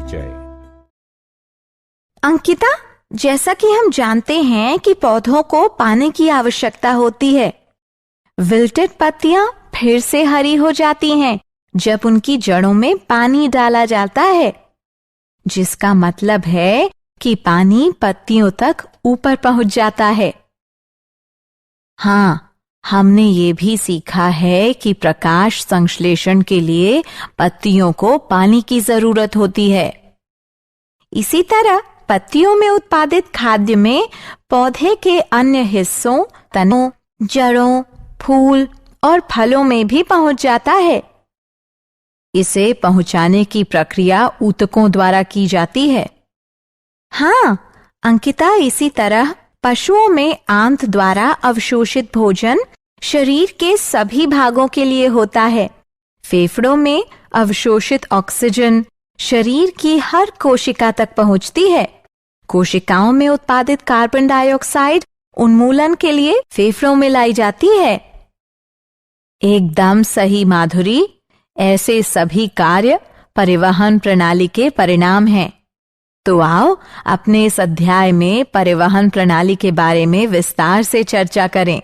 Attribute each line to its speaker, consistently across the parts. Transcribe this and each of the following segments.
Speaker 1: परिचय।
Speaker 2: अंकिता, जैसा कि हम जानते हैं कि पौधों को पानी की आवश्यकता होती है। विल्टेड पत्तियां फिर से हरी हो जाती हैं जब उनकी जड़ों में पानी डाला जाता है, जिसका मतलब है कि पानी पत्तियों तक ऊपर पहुंच जाता है। हाँ, हमने ये भी सीखा है कि प्रकाश संश्लेषण के लिए पत्तियों को पानी की जरूरत होती है। इसी तरह पत्तियों में उत्पादित खाद्य में पौधे के अन्य हिस्सों, तनों, जड़ों, फूल और फलों में भी पहुंच जाता है। इसे पहुंचाने की प्रक्रिया ऊतकों द्वारा की जाती है। हाँ अंकिता, इसी तरह पशुओं में आंत द्वारा अवशोषित भोजन शरीर के सभी भागों के लिए होता है। फेफड़ों में अवशोषित ऑक्सीजन शरीर की हर कोशिका तक पहुंचती है। कोशिकाओं में उत्पादित कार्बन डाइऑक्साइड उन्मूलन के लिए फेफड़ों में लाई जाती है। एकदम सही माधुरी, ऐसे सभी कार्य परिवहन प्रणाली के परिणाम हैं। तो आओ अपने इस अध्याय में परिवहन प्रणाली के बारे में विस्तार से चर्चा करें।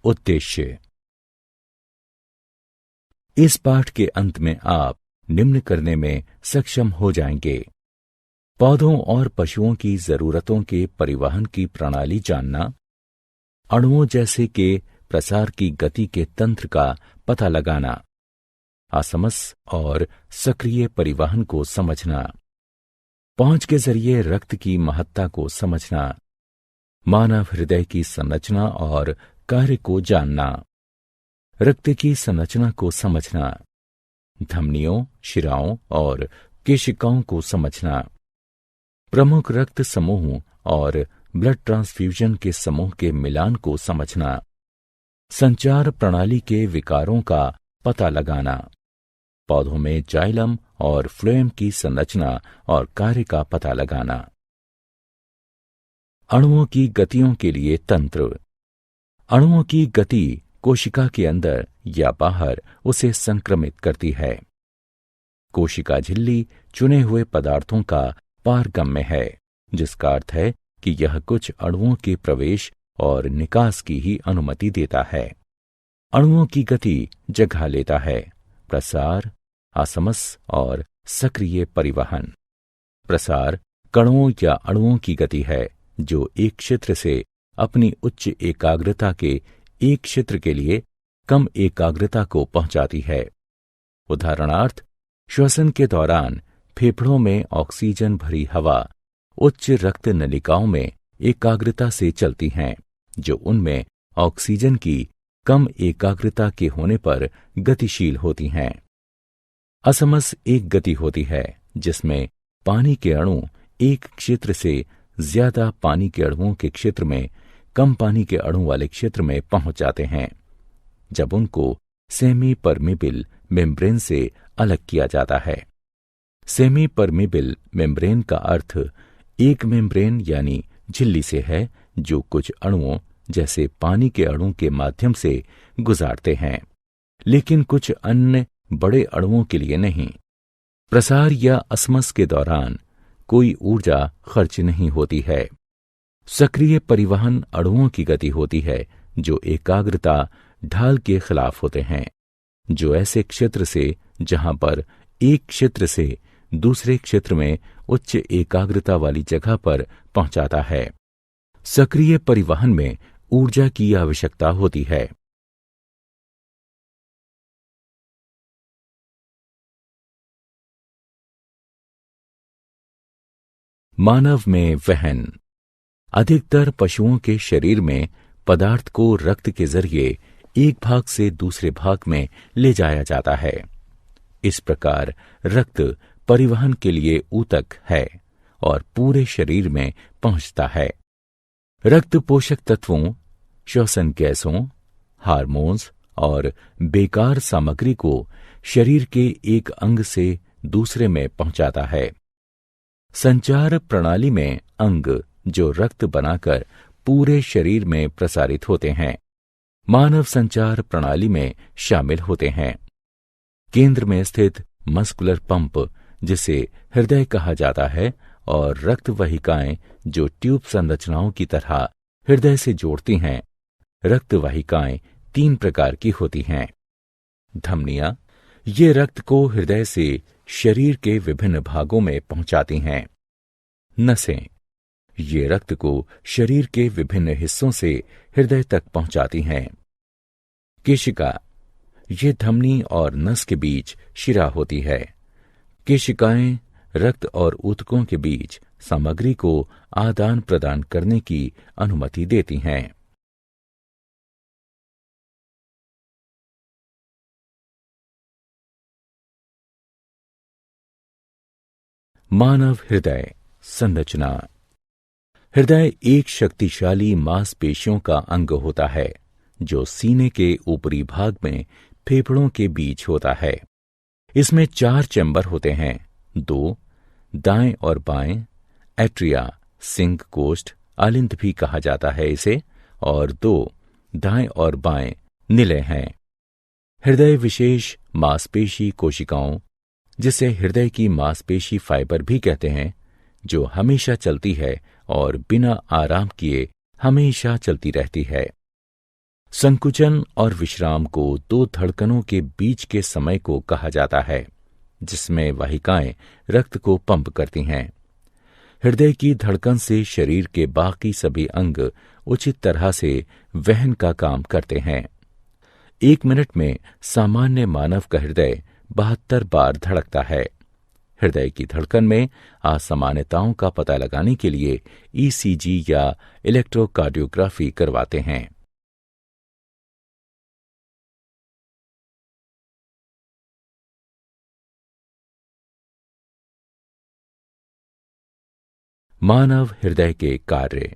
Speaker 1: उद्देश्य। इस पाठ के अंत में आप निम्न करने में सक्षम हो जाएंगे: पौधों और पशुओं की जरूरतों के परिवहन की प्रणाली जानना, अणुओं जैसे के प्रसार की गति के तंत्र का पता लगाना, असमस और सक्रिय परिवहन को समझना, पहुंच के जरिए रक्त की महत्ता को समझना, मानव हृदय की संरचना और कार्य को जानना, रक्त की संरचना को समझना, धमनियों, शिराओं और केशिकाओं को समझना, प्रमुख रक्त समूह और ब्लड ट्रांसफ्यूजन के समूह के मिलान को समझना, संचार प्रणाली के विकारों का पता लगाना, पौधों में जाइलम और फ्लोएम की संरचना और कार्य का पता लगाना, अणुओं की गतियों के लिए तंत्र, अणुओं की गति कोशिका के अंदर या बाहर उसे संक्रमित करती है। कोशिका झिल्ली चुने हुए पदार्थों का पारगम्य है, जिसका अर्थ है कि यह कुछ अणुओं के प्रवेश और निकास की ही अनुमति देता है। अणुओं की गति जगह लेता है। प्रसार, असमस और सक्रिय परिवहन। प्रसार कणों या अणुओं की गति है जो एक क्षेत्र से अपनी उच्च एकाग्रता के एक क्षेत्र के लिए कम एकाग्रता को पहुंचाती है। उदाहरणार्थ, श्वसन के दौरान फेफड़ों में ऑक्सीजन भरी हवा उच्च रक्त नलिकाओं में एकाग्रता से चलती हैं, जो उनमें ऑक्सीजन की कम एकाग्रता के होने पर गतिशील होती हैं। असमस एक गति होती है जिसमें पानी के अणु एक क्षेत्र से ज्यादा पानी के अणुओं के क्षेत्र में कम पानी के अणु वाले क्षेत्र में पहुंच जाते हैं, जब उनको सेमी परमिबिल मेम्ब्रेन से अलग किया जाता है। सेमी परमिबिल मेम्ब्रेन का अर्थ एक मेम्ब्रेन यानी झिल्ली से है, जो कुछ अणुओं जैसे पानी के अणु के माध्यम से गुजारते हैं, लेकिन कुछ अन्य बड़े अणुओं के लिए नहीं। प्रसार या असमस के दौरान कोई ऊर्जा खर्च नहीं होती है। सक्रिय परिवहन अणुओं की गति होती है जो एकाग्रता ढाल के खिलाफ होते हैं, जो ऐसे क्षेत्र से जहां पर एक क्षेत्र से दूसरे क्षेत्र में उच्च एकाग्रता वाली जगह पर पहुंचाता है। सक्रिय परिवहन में ऊर्जा की आवश्यकता होती है। मानव में वहन। अधिकतर पशुओं के शरीर में पदार्थ को रक्त के जरिए एक भाग से दूसरे भाग में ले जाया जाता है। इस प्रकार रक्त परिवहन के लिए ऊतक है और पूरे शरीर में पहुंचता है। रक्त पोषक तत्वों श्वसन गैसों, हार्मोन्स और बेकार सामग्री को शरीर के एक अंग से दूसरे में पहुंचाता है। संचार प्रणाली में अंग जो रक्त बनाकर पूरे शरीर में प्रसारित होते हैं, मानव संचार प्रणाली में शामिल होते हैं। केंद्र में स्थित मस्कुलर पंप, जिसे हृदय कहा जाता है, और रक्त वाहिकाएं जो ट्यूब संरचनाओं की तरह हृदय से जोड़ती हैं। रक्त वाहिकाएं 3 प्रकार की होती हैं। धमनियां, ये रक्त को हृदय से शरीर के विभिन्न भागों में पहुंचाती हैं। नसें, ये रक्त को शरीर के विभिन्न हिस्सों से हृदय तक पहुंचाती हैं। केशिका, ये धमनी और नस के बीच शिरा होती है। केशिकाएं रक्त और ऊतकों के बीच सामग्री को आदान प्रदान करने की अनुमति देती हैं। मानव हृदय संरचना। हृदय एक शक्तिशाली मांसपेशियों का अंग होता है जो सीने के ऊपरी भाग में फेफड़ों के बीच होता है। इसमें 4 चैम्बर होते हैं, 2 दाएं और बाएं, एट्रिया, सिंक कोष्ठ, आलिंद भी कहा जाता है इसे, और 2 दाएं और बाएं निलय हैं। हृदय विशेष मांसपेशी कोशिकाओं, जिसे हृदय की मांसपेशी फाइबर भी कहते हैं, जो हमेशा चलती है और बिना आराम किए हमेशा चलती रहती है। संकुचन और विश्राम को 2 धड़कनों के बीच के समय को कहा जाता है, जिसमें वाहिकाएं रक्त को पंप करती हैं। हृदय की धड़कन से शरीर के बाकी सभी अंग उचित तरह से वहन का काम करते हैं। 1 मिनट में सामान्य मानव का हृदय 72 बार धड़कता है। हृदय की धड़कन में असामान्यताओं का पता लगाने के लिए ईसीजी या इलेक्ट्रोकार्डियोग्राफी करवाते हैं। मानव हृदय के कार्य।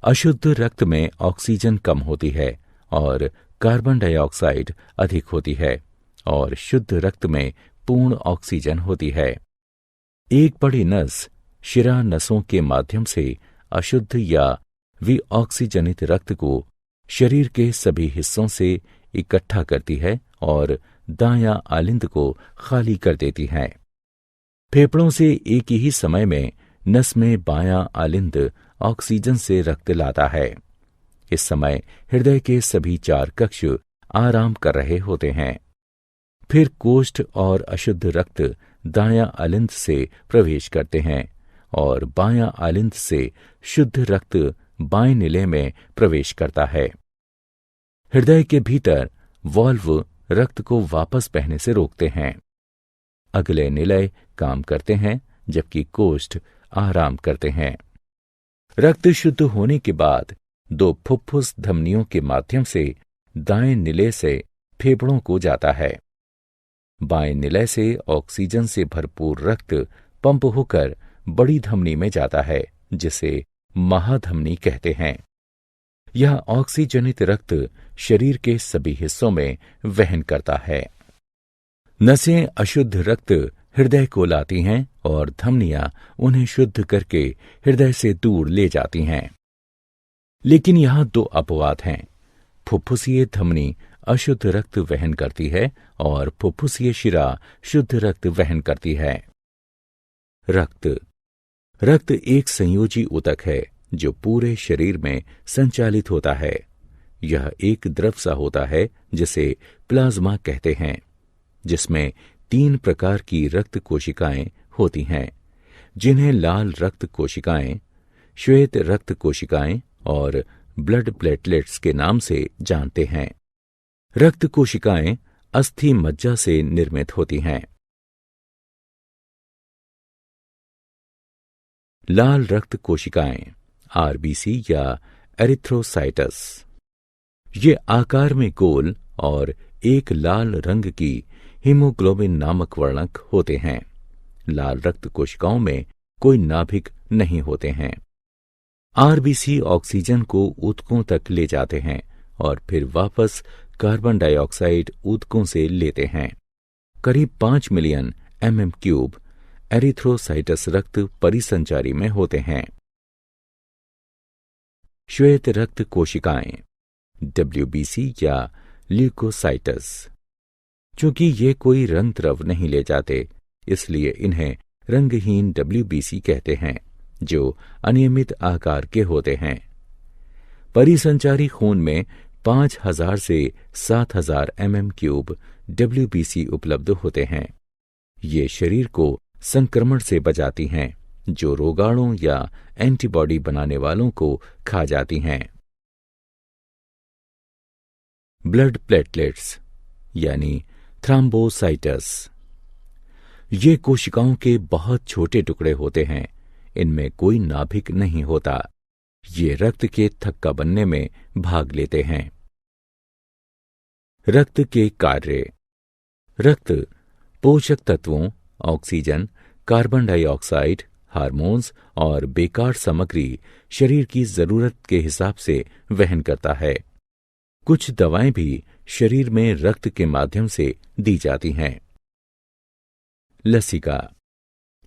Speaker 1: अशुद्ध रक्त में ऑक्सीजन कम होती है और कार्बन डाइऑक्साइड अधिक होती है, और शुद्ध रक्त में पूर्ण ऑक्सीजन होती है। एक बड़ी नस शिरा नसों के माध्यम से अशुद्ध या विऑक्सीजनित रक्त को शरीर के सभी हिस्सों से इकट्ठा करती है और दायां आलिंद को खाली कर देती है। फेफड़ों से एक ही समय में नस में बायां आलिंद ऑक्सीजन से रक्त लाता है। इस समय हृदय के सभी 4 कक्ष आराम कर रहे होते हैं। फिर कोष्ठ और अशुद्ध रक्त दायां आलिंद से प्रवेश करते हैं और बायां आलिंद से शुद्ध रक्त बाएं निलय में प्रवेश करता है। हृदय के भीतर वाल्व रक्त को वापस बहने से रोकते हैं। अगले निलय काम करते हैं, जबकि कोष्ठ आराम करते हैं। रक्त शुद्ध होने के बाद 2 फुफ्फुस धमनियों के माध्यम से दाएं निलय से फेफड़ों को जाता है। बाएं निलय से ऑक्सीजन से भरपूर रक्त पंप होकर बड़ी धमनी में जाता है, जिसे महाधमनी कहते हैं। यह ऑक्सीजनित रक्त शरीर के सभी हिस्सों में वहन करता है। नसें अशुद्ध रक्त हृदय को लाती हैं और धमनियां उन्हें शुद्ध करके हृदय से दूर ले जाती हैं। लेकिन यहां 2 अपवाद हैं। फुफ्फुसीय धमनी अशुद्ध रक्त वहन करती है और फुफ्फुसीय शिरा शुद्ध रक्त वहन करती है। रक्त एक संयोजी ऊतक है जो पूरे शरीर में संचालित होता है। यह एक द्रव सा होता है जिसे प्लाज्मा कहते हैं, जिसमें 3 प्रकार की रक्त कोशिकाएं होती हैं, जिन्हें लाल रक्त कोशिकाएं, श्वेत रक्त कोशिकाएं और ब्लड प्लेटलेट्स के नाम से जानते हैं। रक्त कोशिकाएं अस्थि मज्जा से निर्मित होती हैं। लाल रक्त कोशिकाएं आरबीसी या एरिथ्रोसाइटस, ये आकार में गोल और एक लाल रंग की हीमोग्लोबिन नामक वर्णक होते हैं। लाल रक्त कोशिकाओं में कोई नाभिक नहीं होते हैं। आरबीसी ऑक्सीजन को ऊतकों तक ले जाते हैं और फिर वापस कार्बन डाइऑक्साइड ऊतकों से लेते हैं। करीब 5 मिलियन mm³ एरिथ्रोसाइटस रक्त परिसंचारी में होते हैं। श्वेत रक्त कोशिकाएं WBC या ल्यूकोसाइटस। चूंकि ये कोई रंग द्रव नहीं ले जाते, इसलिए इन्हें रंगहीन WBC कहते हैं, जो अनियमित आकार के होते हैं। परिसंचारी खून में 5000 से 7000 mm³ WBC उपलब्ध होते हैं। ये शरीर को संक्रमण से बचाती हैं, जो रोगाणु या एंटीबॉडी बनाने वालों को खा जाती हैं। ब्लड प्लेटलेट्स यानी थ्रोम्बोसाइटस। ये कोशिकाओं के बहुत छोटे टुकड़े होते हैं। इनमें कोई नाभिक नहीं होता। ये रक्त के थक्का बनने में भाग लेते हैं। रक्त के कार्य। रक्त पोषक तत्वों, ऑक्सीजन, कार्बन डाइऑक्साइड, हार्मोन्स और बेकार सामग्री शरीर की जरूरत के हिसाब से वहन करता है। कुछ दवाएं भी शरीर में रक्त के माध्यम से दी जाती हैं। लसिका।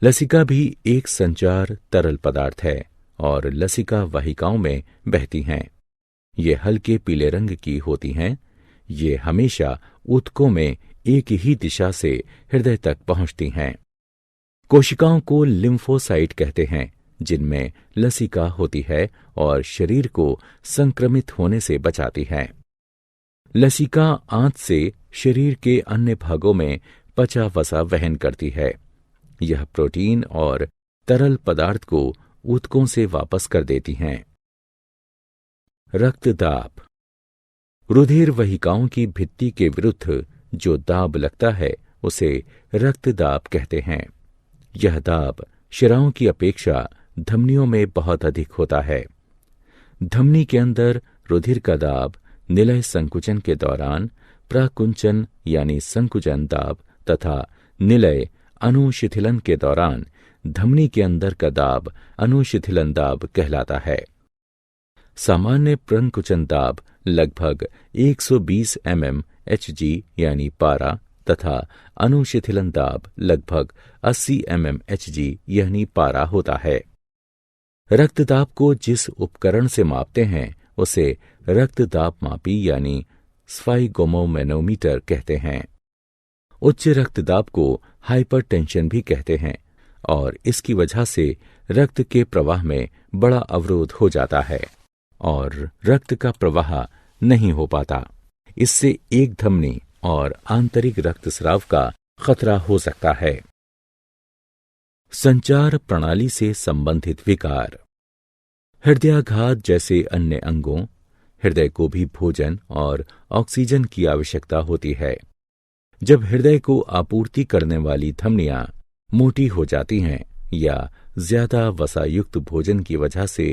Speaker 1: लसिका भी एक संचार तरल पदार्थ है और लसिका वाहिकाओं में बहती हैं। ये हल्के पीले रंग की होती हैं। ये हमेशा ऊतकों में एक ही दिशा से हृदय तक पहुंचती हैं। कोशिकाओं को लिम्फोसाइट कहते हैं, जिनमें लसिका होती है और शरीर को संक्रमित होने से बचाती है। लसिका आंत से शरीर के अन्य भागों में पचा वसा वहन करती है। यह प्रोटीन और तरल पदार्थ को ऊतकों से वापस कर देती हैं। रक्तदाब। रुधिर वाहिकाओं की भित्ति के विरुद्ध जो दाब लगता है, उसे रक्तदाब कहते हैं। यह दाब शिराओं की अपेक्षा धमनियों में बहुत अधिक होता है। धमनी के अंदर रुधिर का दाब निलय संकुचन के दौरान प्रकुंचन यानी संकुचन दाब तथा निलय अनुशिथिलन के दौरान धमनी के अंदर का दाब अनुशिथिलन दाब कहलाता है। सामान्य प्रकुंचन दाब लगभग 120 mmHg यानी पारा तथा अनुशिथिलन दाब लगभग 80 mmHg यानी पारा होता है। रक्तदाब को जिस उपकरण से मापते हैं, उसे रक्तदाब मापी यानी स्फाइगोमोमैनोमीटर कहते हैं। उच्च रक्तदाब को हाइपरटेंशन भी कहते हैं और इसकी वजह से रक्त के प्रवाह में बड़ा अवरोध हो जाता है और रक्त का प्रवाह नहीं हो पाता। इससे एक धमनी और आंतरिक रक्तस्राव का खतरा हो सकता है। संचार प्रणाली से संबंधित विकार। हृदयाघात जैसे अन्य अंगों, हृदय को भी भोजन और ऑक्सीजन की आवश्यकता होती है। जब हृदय को आपूर्ति करने वाली धमनियां मोटी हो जाती हैं या ज्यादा वसायुक्त भोजन की वजह से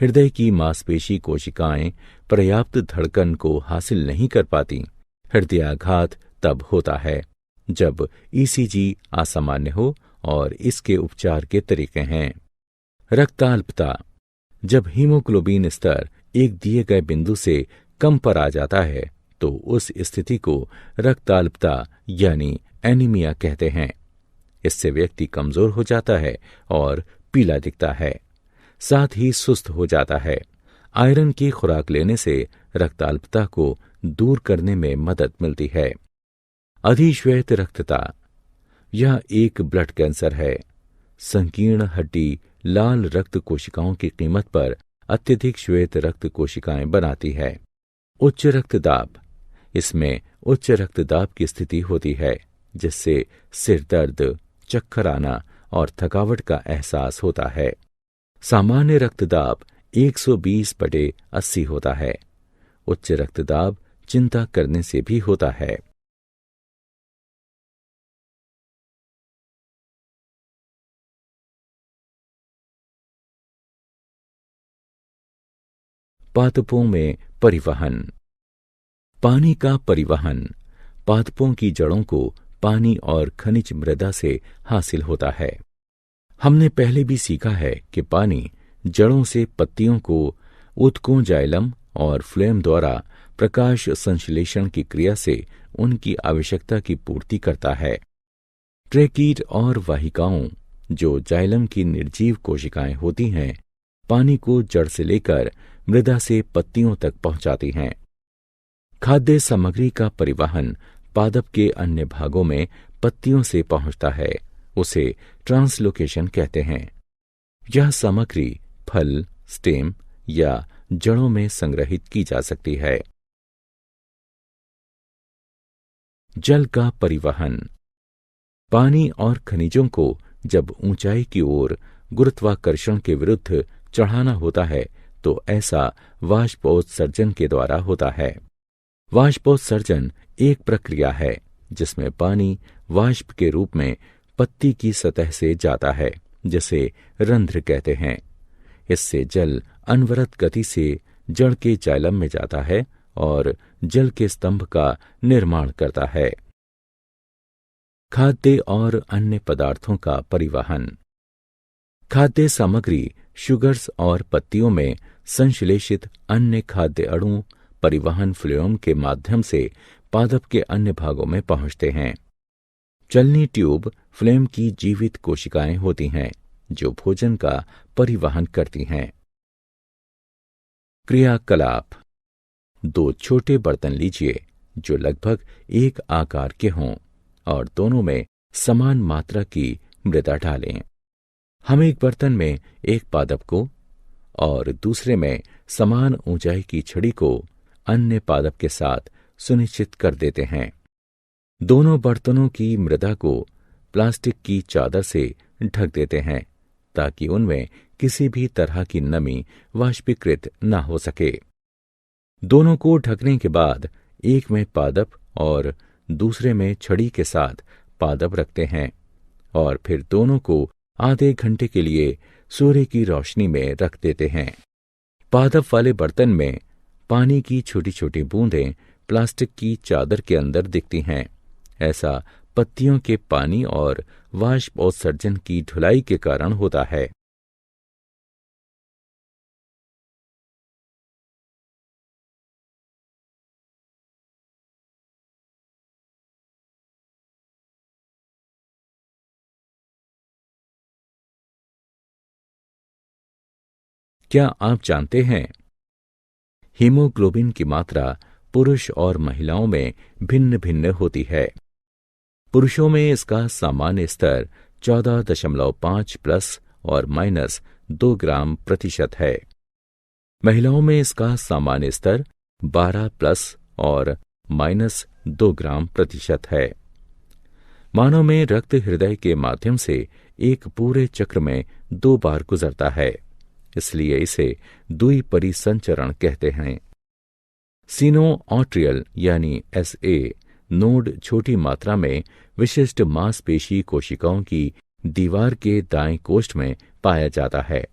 Speaker 1: हृदय की मांसपेशी कोशिकाएं पर्याप्त धड़कन को हासिल नहीं कर पाती, हृदयाघात तब होता है जब ईसीजी असामान्य हो और इसके उपचार के तरीके हैं। रक्ताल्पता। जब हीमोग्लोबिन स्तर एक दिए गए बिंदु से कम पर आ जाता है तो उस स्थिति को रक्ताल्पता यानी एनीमिया कहते हैं। इससे व्यक्ति कमजोर हो जाता है और पीला दिखता है, साथ ही सुस्त हो जाता है। आयरन की खुराक लेने से रक्ताल्पता को दूर करने में मदद मिलती है। अधिश्वेत रक्तता। यह एक ब्लड कैंसर है। संकीर्ण हड्डी लाल रक्त कोशिकाओं की कीमत पर अत्यधिक श्वेत रक्त कोशिकाएं बनाती है। उच्च रक्तदाब। इसमें उच्च रक्तदाब की स्थिति होती है, जिससे सिर दर्द, चक्कर आना और थकावट का एहसास होता है। सामान्य रक्तदाब 120/80 होता है। उच्च रक्तदाब चिंता करने से भी होता है। पादपों में परिवहन। पानी का परिवहन पादपों की जड़ों को पानी और खनिज मृदा से हासिल होता है। हमने पहले भी सीखा है कि पानी जड़ों से पत्तियों को ऊतकों जाइलम और फ्लोएम द्वारा प्रकाश संश्लेषण की क्रिया से उनकी आवश्यकता की पूर्ति करता है। ट्रेकीट और वाहिकाओं, जो जाइलम की निर्जीव कोशिकाएं होती हैं, पानी को जड़ से लेकर मृदा से पत्तियों तक पहुंचाती हैं। खाद्य सामग्री का परिवहन पादप के अन्य भागों में पत्तियों से पहुंचता है, उसे ट्रांसलोकेशन कहते हैं। यह सामग्री फल, स्टेम या जड़ों में संग्रहित की जा सकती है। जल का परिवहन। पानी और खनिजों को जब ऊंचाई की ओर गुरुत्वाकर्षण के विरुद्ध चढ़ाना होता है तो ऐसा वाष्पोत्सर्जन के द्वारा होता है। वाष्पोत्सर्जन एक प्रक्रिया है जिसमें पानी वाष्प के रूप में पत्ती की सतह से जाता है, जिसे रंध्र कहते हैं। इससे जल अनवरत गति से जड़ के जाइलम में जाता है और जल के स्तंभ का निर्माण करता है। खाद्य और अन्य पदार्थों का परिवहन। खाद्य सामग्री शुगर्स और पत्तियों में संश्लेषित अन्य खाद्य अणु परिवहन फ्लोएम के माध्यम से पादप के अन्य भागों में पहुंचते हैं। चलनी ट्यूब फ्लोएम की जीवित कोशिकाएं होती हैं जो भोजन का परिवहन करती हैं। क्रियाकलाप। 2 छोटे बर्तन लीजिए जो लगभग एक आकार के हों और दोनों में समान मात्रा की मृदा डालें। हम एक बर्तन में एक पादप को और दूसरे में समान ऊंचाई की छड़ी को अन्य पादप के साथ सुनिश्चित कर देते हैं। दोनों बर्तनों की मृदा को प्लास्टिक की चादर से ढक देते हैं ताकि उनमें किसी भी तरह की नमी वाष्पीकृत न हो सके। दोनों को ढकने के बाद एक में पादप और दूसरे में छड़ी के साथ पादप रखते हैं और फिर दोनों को आधे घंटे के लिए सूर्य की रोशनी में रख देते हैं। पादप वाले बर्तन में पानी की छोटी छोटी बूंदें प्लास्टिक की चादर के अंदर दिखती हैं। ऐसा पत्तियों के पानी और वाष्पोत्सर्जन की ढुलाई के कारण होता है। क्या आप जानते हैं हीमोग्लोबिन की मात्रा पुरुष और महिलाओं में भिन्न भिन्न होती है। पुरुषों में इसका सामान्य स्तर 14.5 प्लस और -2 ग्राम प्रतिशत है। महिलाओं में इसका सामान्य स्तर 12 प्लस और -2 ग्राम प्रतिशत है। मानव में रक्त हृदय के माध्यम से एक पूरे चक्र में 2 बार गुजरता है, इसलिए इसे द्विपरिसंचरण कहते हैं। सिनोआर्टरियल यानी SA नोड छोटी मात्रा में विशिष्ट मांसपेशी कोशिकाओं की दीवार के दाएं कोष्ठ में पाया जाता है,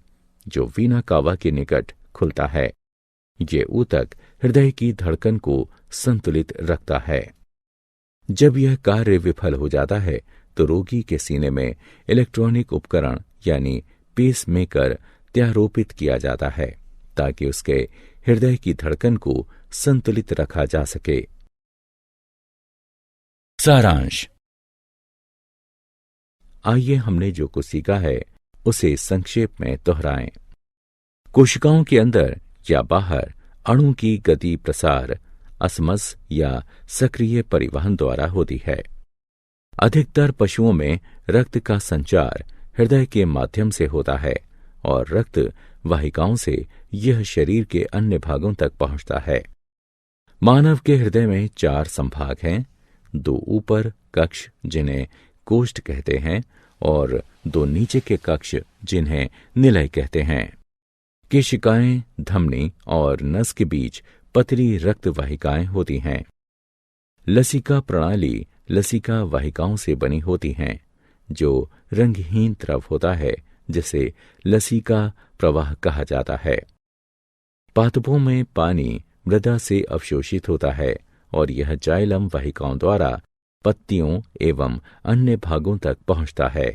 Speaker 1: जो वीना कावा के निकट खुलता है। ये ऊतक हृदय की धड़कन को संतुलित रखता है। जब यह कार्य विफल हो जाता है तो रोगी के सीने में इलेक्ट्रॉनिक उपकरण यानी पेसमेकर त्यारोपित किया जाता है ताकि उसके हृदय की धड़कन को संतुलित रखा जा सके। सारांश। आइए हमने जो कुछ सीखा है उसे संक्षेप में दोहराएं। कोशिकाओं के अंदर या बाहर अणु की गति प्रसार असमस या सक्रिय परिवहन द्वारा होती है। अधिकतर पशुओं में रक्त का संचार हृदय के माध्यम से होता है और रक्त वाहिकाओं से यह शरीर के अन्य भागों तक पहुंचता है। मानव के हृदय में 4 संभाग हैं, 2 ऊपर कक्ष जिन्हें कोष्ठ कहते हैं और 2 नीचे के कक्ष जिन्हें निलय कहते हैं। केशिकाएं, धमनी और नस के बीच पतली रक्त वाहिकाएं होती हैं। लसिका प्रणाली लसिका वाहिकाओं से बनी होती हैं, जो रंगहीन द्रव होता है जिसे लसिका प्रवाह कहा जाता है। पादपों में पानी मृदा से अवशोषित होता है और यह जाइलम वाहिकाओं द्वारा पत्तियों एवं अन्य भागों तक पहुंचता है।